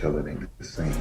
tell it ain't the same.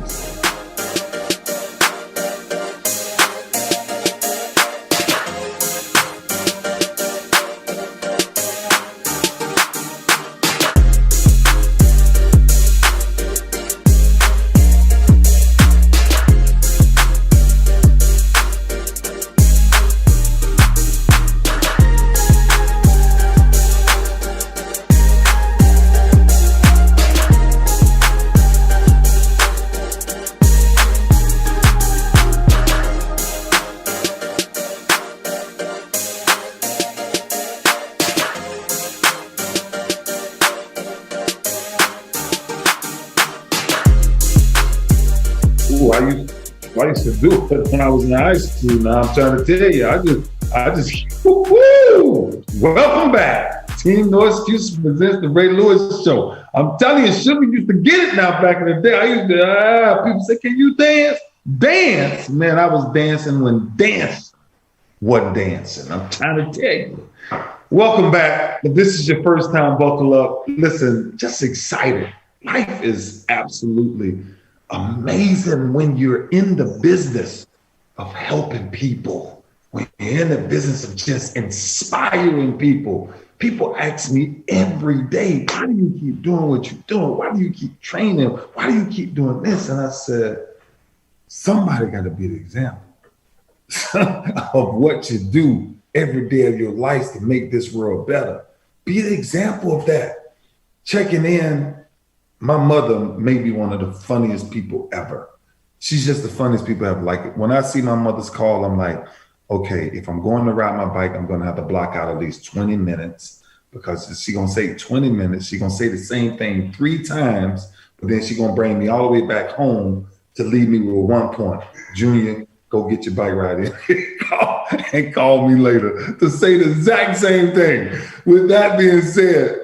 I used to do it when I was in high school. Now I'm trying to tell you, I just, woo-hoo! Welcome back. Team No Excuses presents the Ray Lewis Show. I'm telling you, Sugar used to get it now back in the day. I used to, people say, can you dance? Dance. Man, I was dancing when dance wasn't dancing. I'm trying to tell you. Welcome back. If this is your first time, buckle up. Listen, just excited. Life is absolutely amazing when you're in the business of helping people, when you're in the business of just inspiring people. People ask me every day, why do you keep doing what you're doing? Why do you keep training? Why do you keep doing this? And I said, somebody got to be the example of what you do every day of your life to make this world better. Be the example of that. Checking in. My mother may be one of the funniest people ever. She's just the funniest people ever. Like when I see my mother's call, I'm like, okay, if I'm going to ride my bike, I'm going to have to block out at least 20 minutes because she's going to say 20 minutes. She's going to say the same thing 3 times, but then she's going to bring me all the way back home to leave me with one point. Junior, go get your bike ride in and call me later to say the exact same thing. With that being said,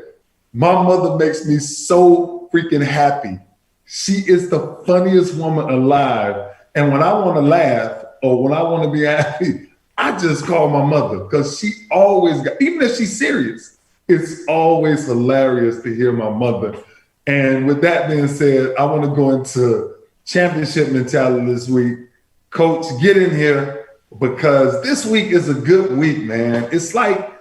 my mother makes me so freaking happy. She is the funniest woman alive. And when I want to laugh or when I want to be happy, I just call my mother because she always got, even if she's serious, it's always hilarious to hear my mother. And with that being said, I want to go into championship mentality this week. Coach, get in here because this week is a good week, man. It's like,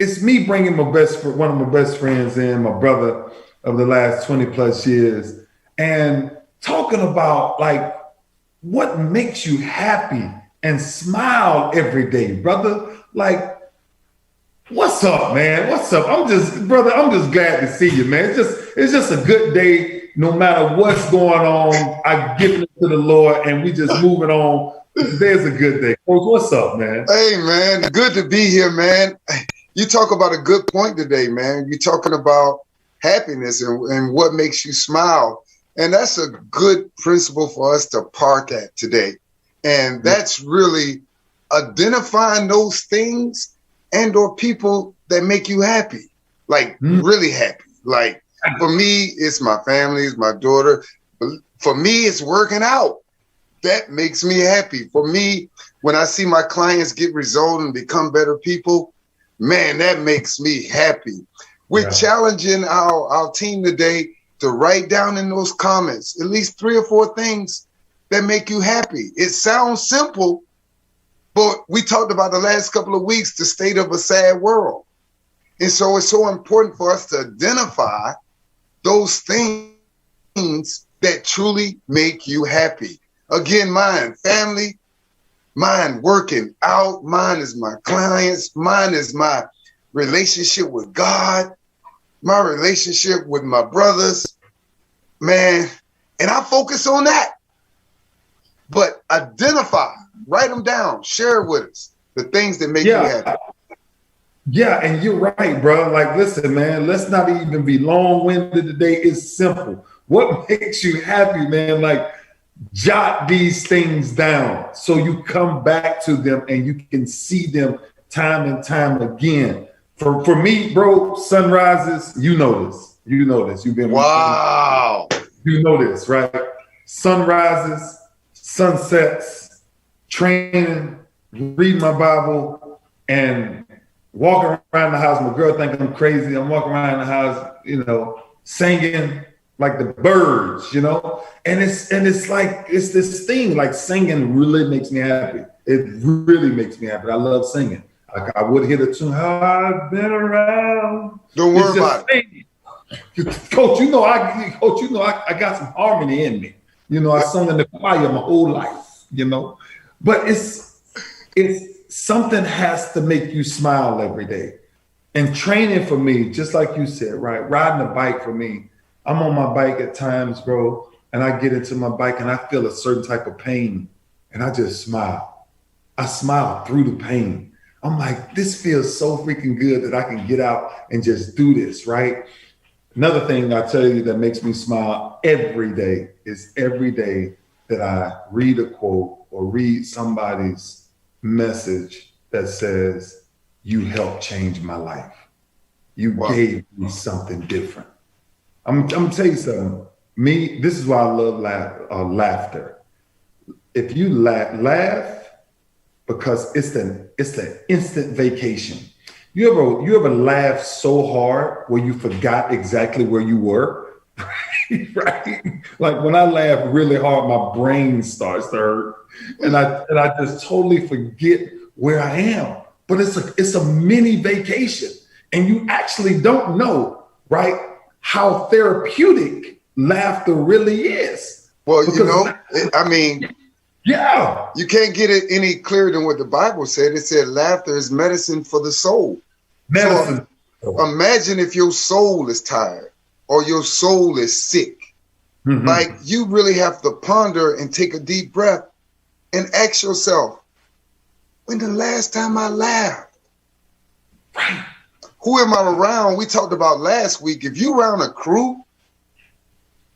it's me bringing one of my best friends in, my brother of the last 20 plus years, and talking about like what makes you happy and smile every day, brother. Like, what's up, man? What's up? I'm just glad to see you, man. It's just a good day, no matter what's going on. I give it to the Lord and we just moving on. Today's a good day. Coach, what's up, man? Hey, man, good to be here, man. You talk about a good point today, man. You're talking about happiness and what makes you smile. And that's a good principle for us to park at today. And that's really identifying those things and or people that make you happy, like really happy. Like for me, it's my family, it's my daughter. For me, it's working out. That makes me happy. For me, when I see my clients get results and become better people, man, that makes me happy. We're challenging our team today to write down in those comments at least 3 or 4 things that make you happy. It sounds simple, but we talked about the last couple of weeks, the state of a sad world. And so it's so important for us to identify those things that truly make you happy. Again, mine, family, mine working out, mine is my clients, mine is my relationship with God, my relationship with my brothers, man, and I focus on that. But identify, write them down, share with us the things that make you happy. Yeah, and you're right, bro. Like, listen, man, let's not even be long-winded today. It's simple. What makes you happy, man? Like, jot these things down so you come back to them and you can see them time and time again. For me, bro, sunrises, you know this. You've been wow. You know this, right? Sunrises, sunsets, training, read my Bible, and walking around the house. My girl think I'm crazy. I'm walking around the house, singing, like the birds, you know. And it's like it's this thing. Like singing really makes me happy. It really makes me happy. I love singing. Like I would hit a tune. How I've been around. Don't It's worry just about it. singing. Coach, I got some harmony in me. You know, I sung in the choir my whole life, you know. But it's something has to make you smile every day. And training for me, just like you said, right? Riding a bike for me, I'm on my bike at times, bro, and I get into my bike and I feel a certain type of pain and I just smile. I smile through the pain. I'm like, this feels so freaking good that I can get out and just do this, right? Another thing I tell you that makes me smile every day is every day that I read a quote or read somebody's message that says, you helped change my life. You gave me something different. I'm gonna tell you something. This is why I love laughter. If you laugh because it's the instant vacation. You ever laugh so hard where you forgot exactly where you were? Right? Like when I laugh really hard, my brain starts to hurt, and I just totally forget where I am. But it's a mini vacation, and you actually don't know, right, how therapeutic laughter really is. Well, you know, I mean, yeah, you can't get it any clearer than what the Bible said. It said laughter is medicine for the soul. medicine. So imagine if your soul is tired or your soul is sick. Mhm. Like you really have to ponder and take a deep breath and ask yourself, when the last time I laughed? Right. Who am I around? We talked about last week. If you around a crew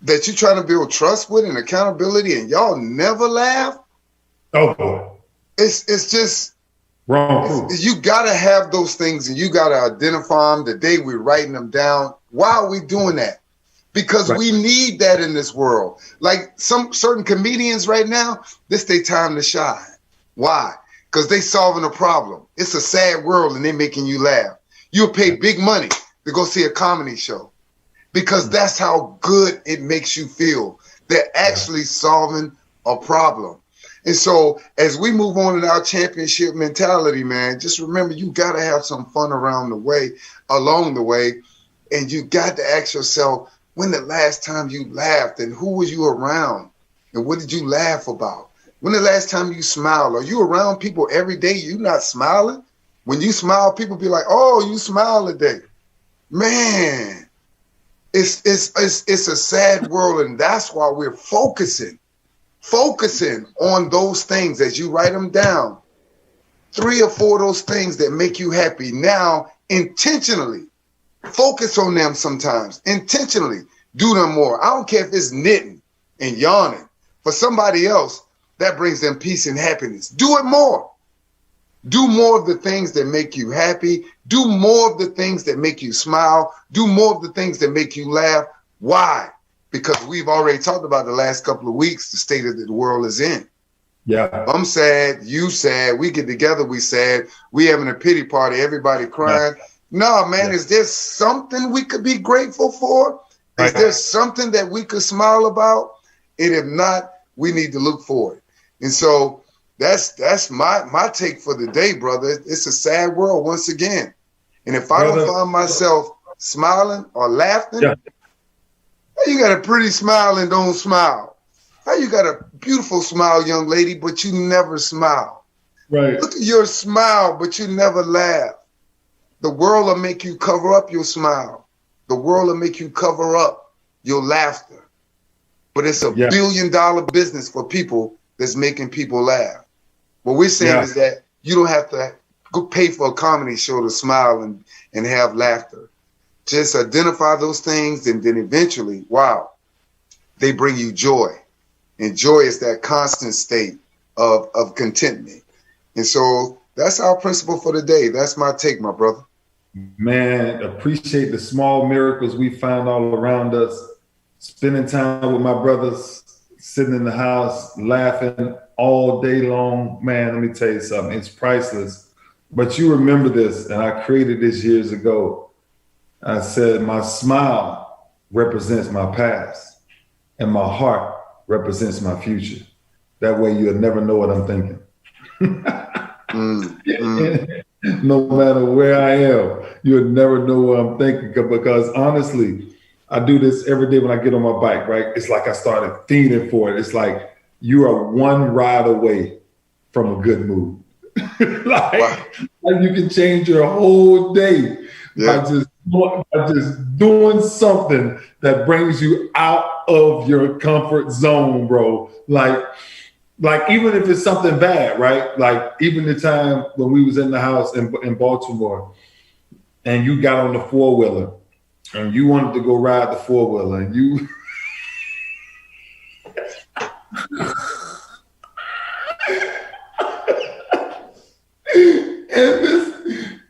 that you're trying to build trust with and accountability and y'all never laugh, Oh boy, it's just wrong. you gotta have those things and you gotta identify them the day we're writing them down. Why are we doing that? Because we need that in this world. Like some certain comedians right now, this their time to shine. Why? Because they solving a problem. It's a sad world and they making you laugh. You'll pay big money to go see a comedy show because that's how good it makes you feel. They're actually solving a problem. And so as we move on in our championship mentality, man, just remember you got to have some fun along the way. And you got to ask yourself, when the last time you laughed and who was you around and what did you laugh about? When the last time you smiled? Are you around people every day you not smiling? When you smile, people be like, oh, you smile today. Man, it's a sad world, and that's why we're focusing on those things as you write them down. 3 or 4 of those things that make you happy. Now, intentionally focus on them sometimes. Intentionally do them more. I don't care if it's knitting and yarning. For somebody else, that brings them peace and happiness. Do it more. Do more of the things that make you happy. Do more of the things that make you smile. Do more of the things that make you laugh. Why? Because we've already talked about the last couple of weeks, the state that the world is in. Yeah. I'm sad. You sad. We get together. We sad. We having a pity party. Everybody crying. Yeah. No, man, is there something we could be grateful for? Is there something that we could smile about? And if not, we need to look for it. And so that's my take for the day, brother. It's a sad world once again. And if I don't find myself smiling or laughing, how you got a pretty smile and don't smile? How you got a beautiful smile, young lady, but you never smile? Right. Look at your smile, but you never laugh. The world will make you cover up your smile. The world will make you cover up your laughter. But it's a $1 billion business for people that's making people laugh. What we're saying is that you don't have to go pay for a comedy show to smile and have laughter. Just identify those things, and then eventually, wow, they bring you joy. And joy is that constant state of contentment. And so that's our principle for the day. That's my take, my brother. Man, appreciate the small miracles we find all around us. Spending time with my brothers, sitting in the house, laughing all day long. Man, let me tell you something. It's priceless. But you remember this, and I created this years ago. I said, my smile represents my past, and my heart represents my future. That way you'll never know what I'm thinking. No matter where I am, you'll never know what I'm thinking, because honestly, I do this every day when I get on my bike, right? It's like I started feeding for it. It's like you are one ride away from a good mood. Like you can change your whole day by just doing something that brings you out of your comfort zone, bro. Like even if it's something bad, right? Like even the time when we was in the house in Baltimore, and you got on the 4-wheeler, and you wanted to go ride the 4-wheeler, and you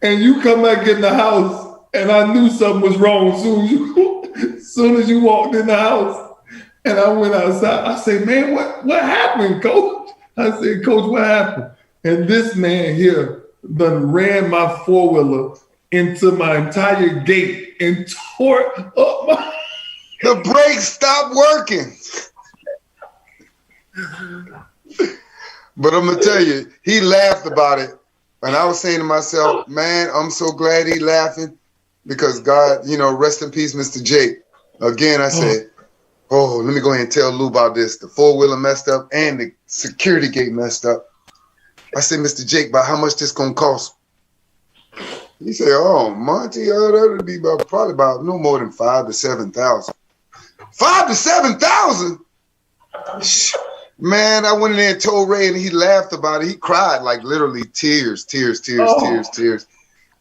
and you come back in the house, and I knew something was wrong as soon as you walked in the house. And I went outside. I said, man, what happened, Coach? I said, Coach, what happened? And this man here done ran my 4-wheeler into my entire gate and tore up my... The brakes stopped working. But I'm going to tell you, he laughed about it. And I was saying to myself, man, I'm so glad he laughing, because God, rest in peace, Mr. Jake. Again, I said, oh, let me go ahead and tell Lou about this. The 4-wheeler messed up and the security gate messed up. I said, Mr. Jake, about how much this going to cost? He said, oh, Monte, that would be probably about no more than $5,000 to $7,000. $5,000 to $7,000? Man, I went in there and told Ray, and he laughed about it. He cried, like literally tears. That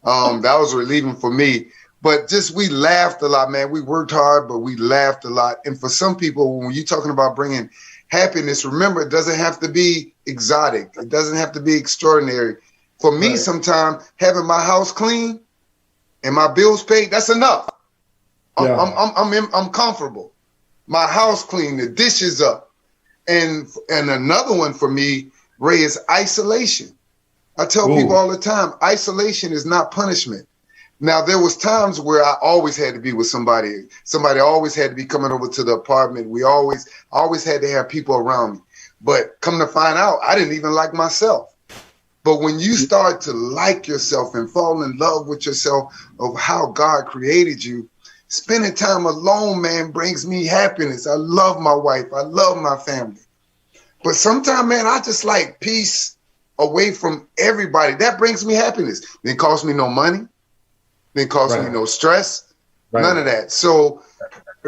was relieving for me. But just we laughed a lot, man. We worked hard, but we laughed a lot. And for some people, when you're talking about bringing happiness, remember, it doesn't have to be exotic. It doesn't have to be extraordinary. For me, sometimes having my house clean and my bills paid, that's enough. I'm comfortable. My house clean, the dishes up. And another one for me, Ray, is isolation. I tell people all the time, isolation is not punishment. Now, there was times where I always had to be with somebody. Somebody always had to be coming over to the apartment. I always had to have people around me. But come to find out, I didn't even like myself. But when you start to like yourself and fall in love with yourself of how God created you, spending time alone, man, brings me happiness. I love my wife. I love my family. But sometimes, man, I just like peace away from everybody. That brings me happiness. It costs me no money. It costs me no stress. None of that. So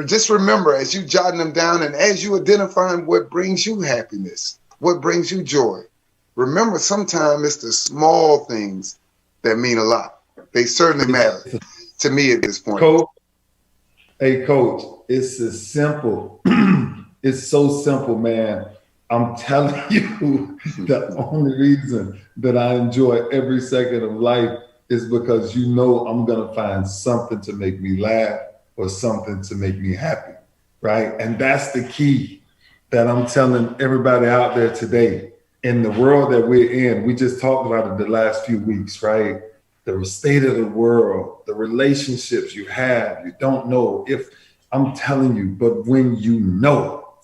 just remember, as you jotting them down and as you identifying what brings you happiness, what brings you joy, remember sometimes it's the small things that mean a lot. They certainly matter to me at this point. Coach, it's as simple. It's so simple, man. I'm telling you, the only reason that I enjoy every second of life is because I'm going to find something to make me laugh or something to make me happy, right? And that's the key that I'm telling everybody out there today. In the world that we're in, we just talked about it the last few weeks, right? The state of the world, the relationships you have, you don't know if, I'm telling you, but when you know,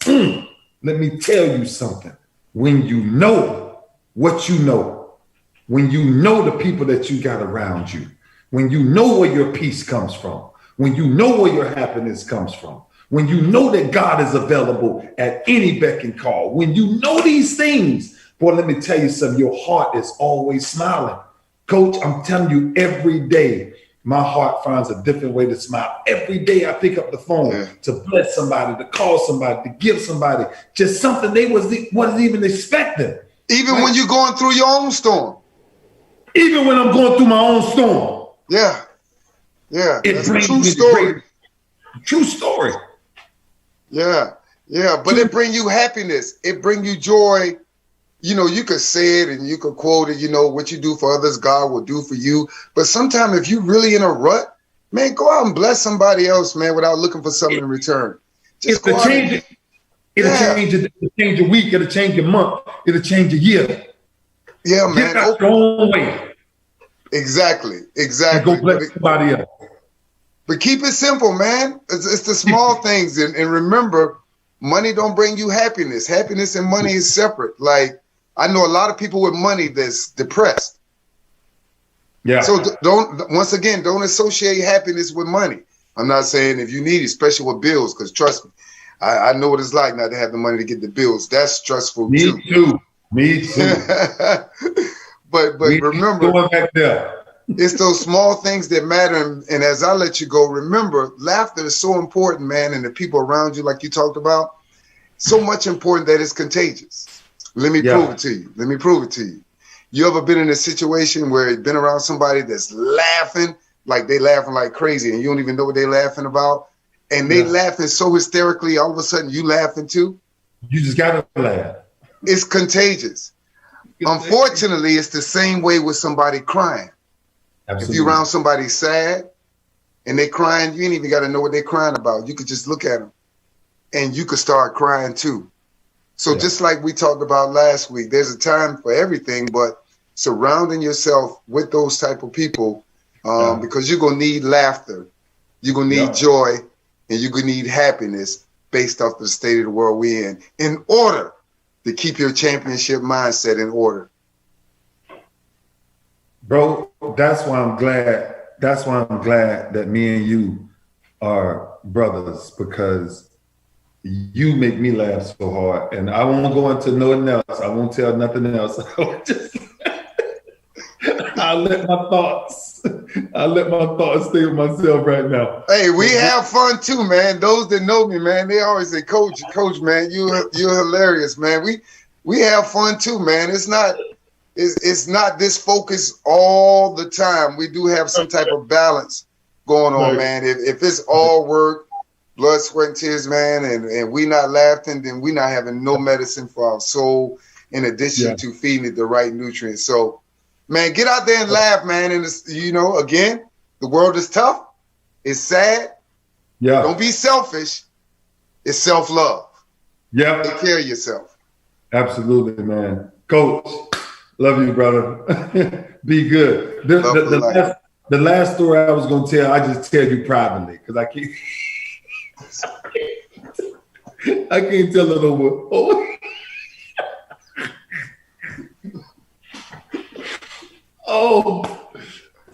let me tell you something. When you know what you know, when you know the people that you got around you, when you know where your peace comes from, when you know where your happiness comes from, when you know that God is available at any beck and call, when you know these things, boy, let me tell you something, your heart is always smiling. Coach, I'm telling you, every day, my heart finds a different way to smile. Every day I pick up the phone to bless somebody, to call somebody, to give somebody just something they wasn't even expecting. Even when you're going through your own storm. Even when I'm going through my own storm. Yeah. It's a true story. True story. Yeah. But it bring you happiness. It bring you joy. You could say it and you could quote it, what you do for others, God will do for you. But sometimes if you're really in a rut, man, go out and bless somebody else, man, without looking for something in return. Just go out. It'll change your week. It'll change your month. It'll change your year. Yeah, man. Get out your own way. Exactly. And go bless somebody else. But keep it simple, man. It's the small things. And remember, money don't bring you happiness. Happiness and money is separate. Like, I know a lot of people with money that's depressed. Yeah. So don't associate happiness with money. I'm not saying if you need it, especially with bills, because trust me, I know what it's like not to have the money to get the bills. That's stressful too. Me too. But remember, going back there. It's those small things that matter. And as I let you go, remember, laughter is so important, man, and the people around you, like you talked about, so much important that it's contagious. Let me prove it to you. You ever been in a situation where you've been around somebody that's laughing, like they laughing like crazy, and you don't even know what they're laughing about? And they laughing so hysterically, all of a sudden you laughing too? You just got to laugh. It's contagious. Unfortunately, it's the same way with somebody crying. Absolutely. If you're around somebody sad and they crying, you ain't even got to know what they're crying about. You could just look at them and you could start crying too. So just like we talked about last week, there's a time for everything, but surrounding yourself with those type of people, because you're going to need laughter, you're going to need joy, and you're going to need happiness based off the state of the world we're in order to keep your championship mindset in order. Bro, that's why I'm glad that me and you are brothers, because you make me laugh so hard. And I won't go into nothing else. I won't tell nothing else. I'll let my thoughts stay with myself right now. Hey, we have fun too, man. Those that know me, man, they always say, Coach, man, you're hilarious, man. We have fun too, man. It's not this focus all the time. We do have some type of balance going on, man. If it's all work, blood, sweat, and tears, man, and we not laughing, then we not having no medicine for our soul, in addition to feeding it the right nutrients. So, man, get out there and laugh, man. And again, the world is tough. It's sad. Yeah. Don't be selfish. It's self-love. Yeah. Take care of yourself. Absolutely, man. Coach, love you, brother. Be good. The last story I was going to tell, I just tell you privately, because I can't tell it over.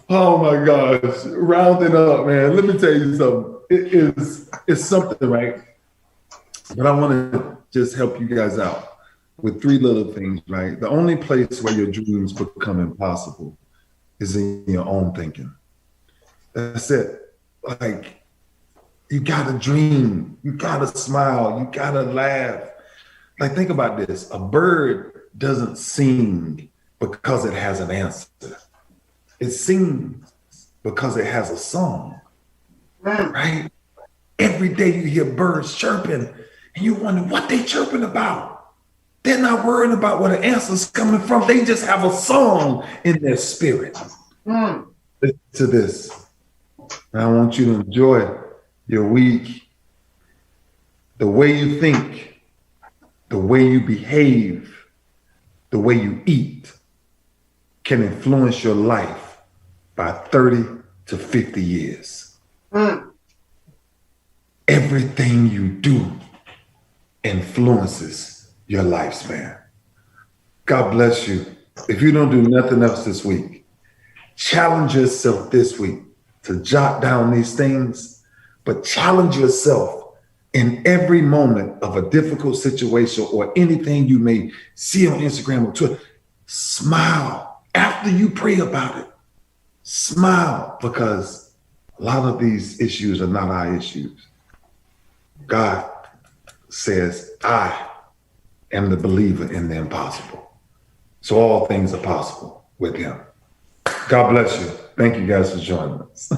Oh my gosh. Rounding up, man. Let me tell you something. It's something, right? But I want to just help you guys out with 3 little things, right? The only place where your dreams become impossible is in your own thinking. That's it. Like, you gotta dream, you gotta smile, you gotta laugh. Like, think about this. A bird doesn't sing because it has an answer. It sings because it has a song, right? Every day you hear birds chirping and you wonder what they chirping about. They're not worrying about where the answer's coming from. They just have a song in their spirit. Listen to this. I want you to enjoy your week. The way you think, the way you behave, the way you eat can influence your life by 30 to 50 years. Everything you do influences your lifespan. God bless you. If you don't do nothing else this week, challenge yourself this week to jot down these things, but challenge yourself in every moment of a difficult situation or anything you may see on Instagram or Twitter. Smile after you pray about it. Smile, because a lot of these issues are not our issues. God says, I am the believer in the impossible. So all things are possible with him. God bless you. Thank you guys for joining us.